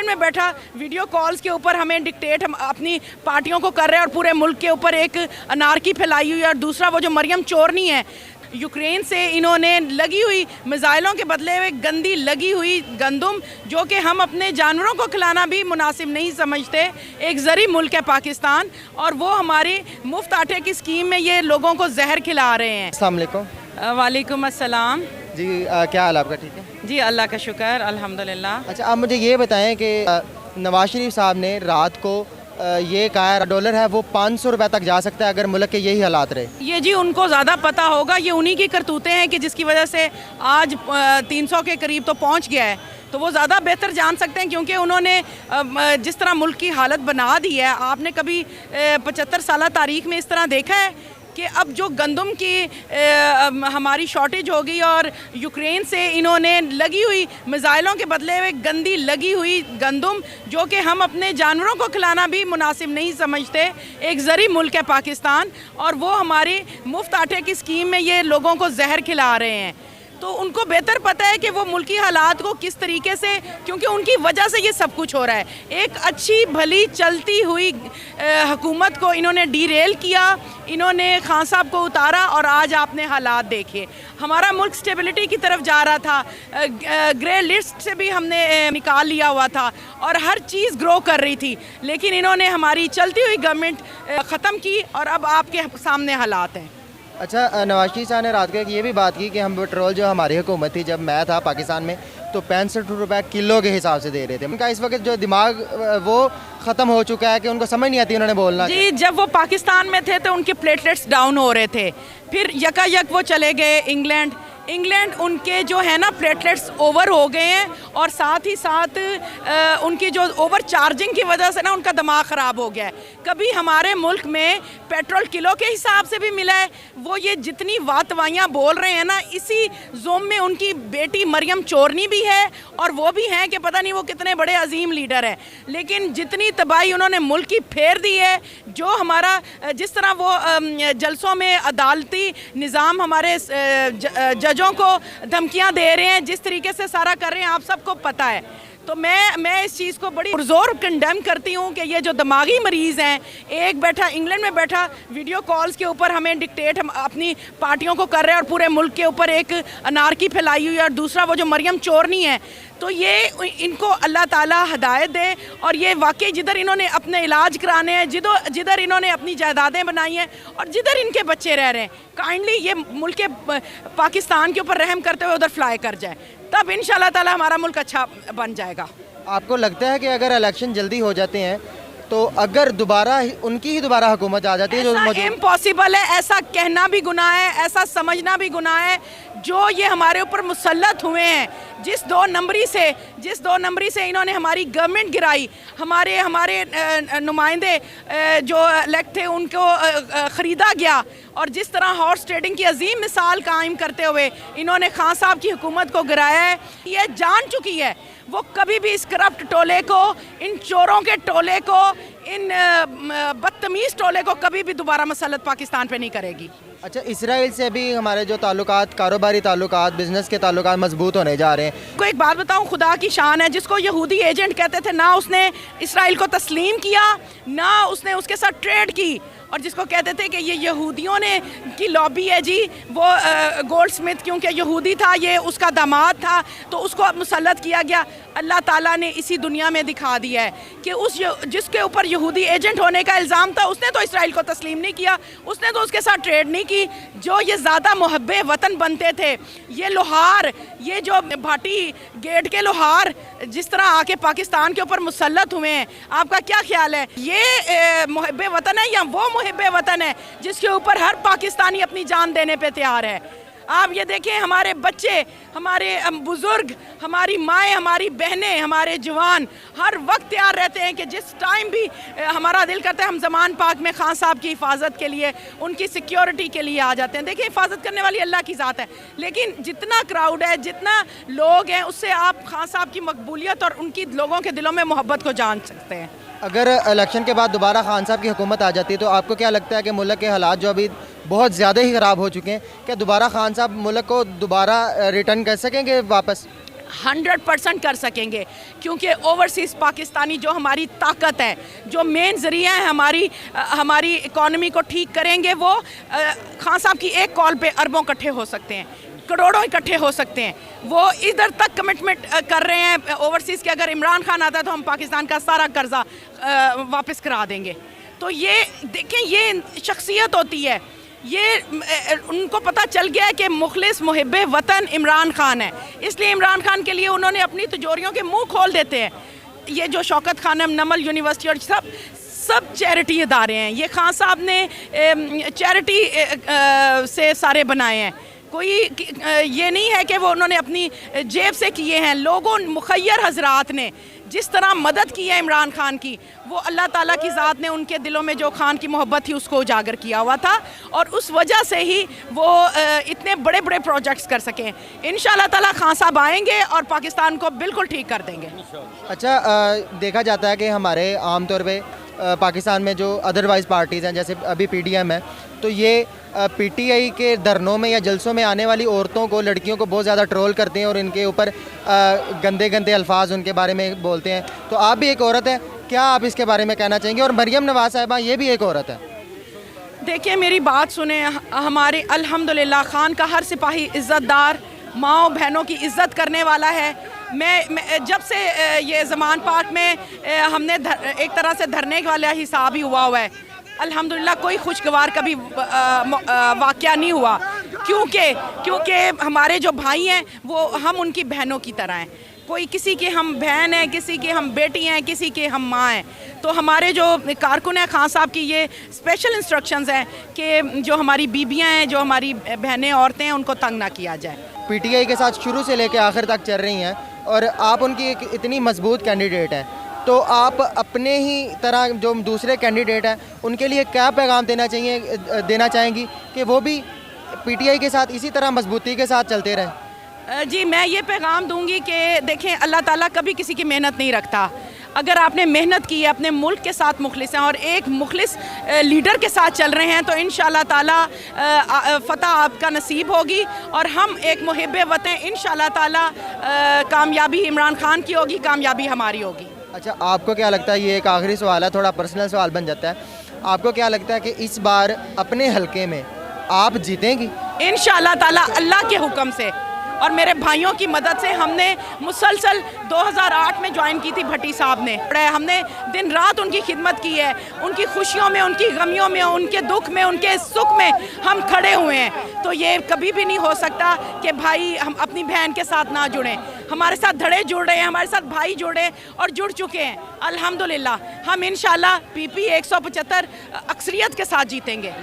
England में बैठा video calls के ऊपर हमें डिक्टेट हम अपनी पार्टियों को कर रहे हैं और पूरे मुल्क के ऊपर एक अनारकी फैलाई हुई है। और दूसरा वो जो मरियम चोरनी है, यूक्रेन से इन्होंने लगी हुई मिसाइलों के बदले में गंदी लगी हुई गंदम, जो कि हम अपने जानवरों को खिलाना भी मुनासिब नहीं समझते। एक ज़री मुल्क है पाकिस्तान, और वो हमारी मुफ्त आटे की स्कीम में ये लोगों को जहर खिला रहे हैं। अस्सलाम वालेकुम। वालेकुम अस्सलाम जी क्या हाल आपका? ठीक है जी, अल्लाह का शुक्र, अल्हम्दुलिल्लाह। अच्छा, आप मुझे ये बताएं कि नवाज शरीफ साहब ने रात को ये कहा है डॉलर है वो 500 रुपए तक जा सकता है अगर मुल्क के यही हालात रहे। ये जी उनको ज़्यादा पता होगा, ये उन्हीं की करतूतें हैं कि जिसकी वजह से आज 300 के करीब तो पहुंच गया है। तो वो ज़्यादा बेहतर जान सकते हैं, क्योंकि उन्होंने जिस तरह मुल्क की हालत बना दी है। आपने कभी 75 साल तारीख में इस तरह देखा है कि अब जो गंदम की हमारी शॉर्टेज हो गई, और यूक्रेन से इन्होंने लगी हुई मिसाइलों के बदले में गंदी लगी हुई गंदम, जो कि हम अपने जानवरों को खिलाना भी मुनासिब नहीं समझते। एक ज़री मुल्क है पाकिस्तान, और वो हमारी मुफ्त आटे की स्कीम में ये लोगों को जहर खिला रहे हैं। तो उनको बेहतर पता है कि वो मुल्की हालात को किस तरीके से, क्योंकि उनकी वजह से ये सब कुछ हो रहा है। एक अच्छी भली चलती हुई हुकूमत को इन्होंने डीरेल किया, इन्होंने खान साहब को उतारा, और आज आपने हालात देखे। हमारा मुल्क स्टेबिलिटी की तरफ जा रहा था, ग्रे लिस्ट से भी हमने निकाल लिया हुआ था, और हर चीज़ ग्रो कर रही थी। लेकिन इन्होंने हमारी चलती हुई गवर्नमेंट ख़त्म की, और अब आपके सामने हालात हैं। अच्छा, नवाज शरीफ साहब ने रात को ये भी बात की कि हम पेट्रोल जो हमारी हुकूमत थी, जब मैं था पाकिस्तान में, तो 65 रुपए किलो के हिसाब से दे रहे थे। उनका इस वक्त जो दिमाग वो ख़त्म हो चुका है कि उनको समझ नहीं आती उन्होंने बोलना। जी, जब वो पाकिस्तान में थे तो उनके प्लेटलेट्स डाउन हो रहे थे, फिर यकायक वो चले गए इंग्लैंड। उनके जो है ना प्लेटलेट्स ओवर हो गए हैं, और साथ ही साथ उनकी जो ओवर चार्जिंग की वजह से ना उनका दिमाग ख़राब हो गया है। कभी हमारे मुल्क में पेट्रोल किलो के हिसाब से भी मिला है। वो ये जितनी वातवाइयाँ बोल रहे हैं ना, इसी जोम में उनकी बेटी मरियम चोरनी भी है, और वो भी हैं कि पता नहीं वो कितने बड़े अजीम लीडर हैं। लेकिन जितनी तबाही उन्होंने मुल्क की फेर दी है, जो हमारा जिस तरह वो जलसों में अदालती निज़ाम हमारे जजों को धमकियां दे रहे हैं, जिस तरीके से सारा कर रहे हैं, आप सबको पता है। तो मैं इस चीज़ को बड़ी पुरजोर कंडेम करती हूँ कि ये जो दिमागी मरीज़ हैं, एक बैठा इंग्लैंड में बैठा वीडियो कॉल्स के ऊपर हमें डिक्टेट हम अपनी पार्टियों को कर रहे हैं, और पूरे मुल्क के ऊपर एक अनारकी फैलाई हुई है। और दूसरा वो जो मरियम चोरनी है, तो ये इनको अल्लाह ताला हिदायत दे। और ये वाकई जिधर इन्होंने अपने इलाज कराने हैं, जिधर इन्होंने अपनी जायदादें बनाई हैं, और जिधर इनके बच्चे रह रहे हैं, काइंडली ये मुल्क के पाकिस्तान के ऊपर रहम करते हुए उधर फ्लाई कर जाए, तब इंशाल्लाह ताला हमारा मुल्क अच्छा बन जाएगा। आपको लगता है कि अगर इलेक्शन जल्दी हो जाते हैं तो अगर दोबारा उनकी ही दोबारा हुकूमत आ जाती है, जो इम्पॉसिबल है, ऐसा कहना भी गुनाह है, ऐसा समझना भी गुनाह है। जो ये हमारे ऊपर मुसल्लत हुए हैं, जिस दो नंबरी से इन्होंने हमारी गवर्नमेंट गिराई, हमारे नुमाइंदे जो इलेक्ट थे उनको ख़रीदा गया, और जिस तरह हॉर्स ट्रेडिंग की अजीम मिसाल कायम करते हुए इन्होंने खान साहब की हुकूमत को गिराया है। ये जान चुकी है वो कभी भी इस करप्ट टोले को, इन चोरों के टोले को, इन बदतमीज़ टोले को कभी भी दोबारा मसलत पाकिस्तान पे नहीं करेगी। अच्छा, इसराइल से भी हमारे जो ताल्लुकात, कारोबारी ताल्लुकात, बिजनेस के ताल्लुकात मजबूत होने जा रहे हैं। को एक बात बताऊं, खुदा की शान है, जिसको यहूदी एजेंट कहते थे, ना उसने इसराइल को तस्लीम किया, ना उसने उसके साथ ट्रेड की। और जिसको कहते थे कि ये यहूदियों ने की लॉबी है जी, वो गोल्ड स्मिथ क्योंकि यहूदी था, ये उसका दामाद था, तो उसको अब मुसल्लत किया गया। अल्लाह ताला ने इसी दुनिया में दिखा दिया है कि जिसके ऊपर यहूदी एजेंट होने का इल्ज़ाम था, उसने तो इसराइल को तस्लीम नहीं किया, उसने तो उसके साथ ट्रेड नहीं की। जो ये ज़्यादा मुहब्बे वतन बनते थे, ये लोहार, ये जो भाटी गेट के लोहार जिस तरह आके पाकिस्तान के ऊपर मुसल्लत हुए हैं, आपका क्या ख्याल है? ये मुहब्बे वतन है या वो मुहब्बे वतन है जिसके ऊपर हर पाकिस्तानी अपनी जान देने पे तैयार है? आप ये देखें, हमारे बच्चे, हमारे बुजुर्ग, हमारी माएँ, हमारी बहनें, हमारे जवान हर वक्त तैयार रहते हैं कि जिस टाइम भी हमारा दिल करता है हम ज़मान पाक में खान साहब की हिफाजत के लिए, उनकी सिक्योरिटी के लिए आ जाते हैं। देखिए, हिफाजत करने वाली अल्लाह की ज़ात है, लेकिन जितना क्राउड है, जितना लोग हैं, उससे आप खान साहब की मकबूलियत और उनकी लोगों के दिलों में मोहब्बत को जान सकते हैं। अगर इलेक्शन के बाद दोबारा खान साहब की हुकूमत आ जाती है तो आपको क्या लगता है कि मुल्क के हालात जो अभी बहुत ज़्यादा ही ख़राब हो चुके हैं, क्या दोबारा खान साहब मुल्क को दोबारा रिटर्न कर सकेंगे वापस? 100% कर सकेंगे, क्योंकि ओवरसीज़ पाकिस्तानी जो हमारी ताकत है, जो मेन ज़रिया है हमारी इकॉनमी को ठीक करेंगे, वो खान साहब की एक कॉल पे अरबों इकट्ठे हो सकते हैं, करोड़ों इकट्ठे हो सकते हैं। वो इधर तक कमिटमेंट कर रहे हैं ओवरसीज़ के, अगर इमरान खान आता है तो हम पाकिस्तान का सारा कर्जा वापस करा देंगे। तो ये देखें, ये शख्सियत होती है, ये उनको पता चल गया है कि मुखलिस मुहिब्बे वतन इमरान खान है, इसलिए इमरान खान के लिए उन्होंने अपनी तिजोरियों के मुंह खोल देते हैं। ये जो शौकत खानम, नमल यूनिवर्सिटी और सब चैरिटी इदारे हैं, ये खान साहब ने चैरिटी से सारे बनाए हैं। कोई ये नहीं है कि वो उन्होंने अपनी जेब से किए हैं। लोगों मुखय्यर हजरात ने जिस तरह मदद की है इमरान खान की, वो अल्लाह ताला की ज़ात ने उनके दिलों में जो खान की मोहब्बत थी उसको उजागर किया हुआ था, और उस वजह से ही वो इतने बड़े बड़े प्रोजेक्ट्स कर सकें। इंशाअल्लाह ताला खान साहब आएंगे और पाकिस्तान को बिल्कुल ठीक कर देंगे। अच्छा, देखा जाता है कि हमारे आम तौर पे पाकिस्तान में जो अदरवाइज़ पार्टीज़ हैं, जैसे अभी PTM है, तो ये PTI के धरनों में या जलसों में आने वाली औरतों को, लड़कियों को बहुत ज़्यादा ट्रोल करते हैं और इनके ऊपर गंदे गंदे अल्फाज उनके बारे में बोलते हैं। तो आप भी एक औरत है, क्या आप इसके बारे में कहना चाहेंगे? और मरियम नवाज़ साहिबा, ये भी एक औरत है। देखिए, मेरी बात सुने, हमारे अल्हम्दुलिल्लाह खान का हर सिपाही इज़्ज़तदार, माओ बहनों की इज़्ज़त करने वाला है। मैं जब से ये ज़मान पार्क में हमने एक तरह से धरने वाला हिसाब ही हुआ है, अल्हम्दुलिल्लाह कोई खुशगवार कभी वाक़या नहीं हुआ, क्योंकि हमारे जो भाई हैं वो हम उनकी बहनों की तरह हैं। कोई किसी के हम बहन हैं, किसी के हम बेटी हैं, किसी के हम माँ हैं। तो हमारे जो कारकुन हैं खान साहब की, ये स्पेशल इंस्ट्रक्शंस हैं कि जो हमारी बीबियाँ हैं, जो हमारी बहनें औरतें हैं, उनको तंग ना किया जाए। PTI के साथ शुरू से लेकर आखिर तक चल रही हैं और आप उनकी एक इतनी मजबूत कैंडिडेट हैं, तो आप अपने ही तरह जो दूसरे कैंडिडेट हैं उनके लिए क्या पैगाम देना चाहेंगी कि वो भी PTI के साथ इसी तरह मजबूती के साथ चलते रहें? जी, मैं ये पैगाम दूंगी कि देखें, अल्लाह ताला कभी किसी की मेहनत नहीं रखता। अगर आपने मेहनत की है, अपने मुल्क के साथ मुखलिस हैं और एक मुखलिस लीडर के साथ चल रहे हैं, तो इंशाअल्लाह ताला फ़तह आपका नसीब होगी और हम एक मुहिब्बे वतन, इंशाअल्लाह ताला कामयाबी इमरान खान की होगी, कामयाबी हमारी होगी। अच्छा, आपको क्या लगता है, ये एक आखिरी सवाल है, थोड़ा पर्सनल सवाल बन जाता है, आपको क्या लगता है कि इस बार अपने हलके में आप जीतेंगी? इंशाअल्लाह ताला अल्लाह के हुक्म से और मेरे भाइयों की मदद से। हमने मुसलसल 2008 में ज्वाइन की थी भट्टी साहब ने, हमने दिन रात उनकी खिदमत की है, उनकी खुशियों में, उनकी गमियों में, उनके दुख में, उनके सुख में हम खड़े हुए हैं। तो ये कभी भी नहीं हो सकता कि भाई हम अपनी बहन के साथ ना जुड़ें। हमारे साथ धड़े जुड़ रहे हैं, हमारे साथ भाई जुड़े और जुड़ चुके हैं अल्हम्दुलिल्लाह। हम इंशाल्लाह PP 175 अक्सरियत के साथ जीतेंगे।